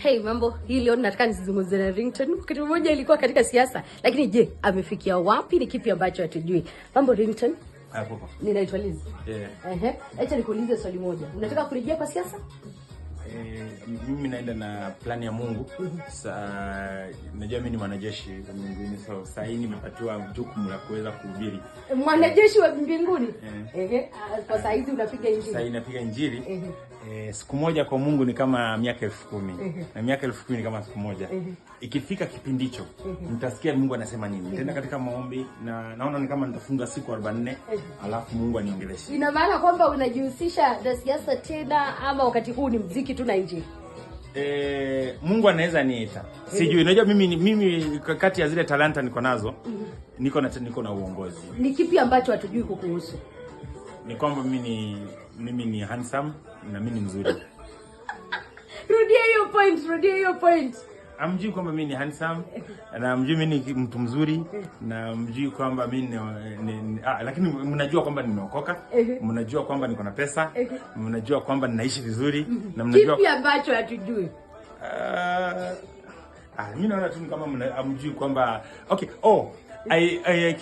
Hey, mambo. Hii leo nataka nizungumzie na Ringtone. Kitu moja ilikuwa katika siasa, lakini je, amefikia wapi? Ni kipi ambacho hatujui? Mambo Ringtone. Apoko. Ninaitwa Liz. Yeah. Acha nikuulize swali moja. Unataka kurejea kwa siasa? Mimi naenda na plani ya Mungu. Najua mimi ni mwanajeshi wa Mbinguni, so sasa hii nimepatiwa jukumu la kuweza kuhubiri. Mwanajeshi wa Mbinguni? Kwa sasa hizi unapiga injili. Sasa inapiga injili. Siku moja kwa Mungu ni kama miaka 10,000. Na miaka 10,000 ni kama siku moja. Ikifika kipindi hicho, mtasikia Mungu anasema nini. Nitaenda katika maombi na naona ni kama nitafunga siku 44, alafu Mungu aniongeleshe. Ina maana kwamba unajihusisha na siasa tena, ama wakati huu ni muziki tu na injili? Mungu anaweza niita. Sijui. Unajua mimi kati ya zile talanta niko nazo, niko na uongozi. Ni kipi ambacho hatujui kukuhusu? Ni kwamba mimi ni handsome na mimi ni mzuri. Rudia hiyo point. Amjui kwamba mimi ni handsome na amjui mimi ni mtu mzuri na amjui kwamba mimi lakini mnajua kwamba nimeokoka, mnajua kwamba niko na pesa, mnajua kwamba ninaishi vizuri na mnajua kipi ambacho hatujui. Mimi naona tu kama amjui kwamba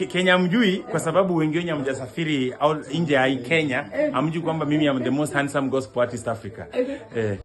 Kenya amjui kwa sababu wengine hamjasafiri au nje ya Kenya, amjui kwamba mimi am the most handsome gospel artist Africa.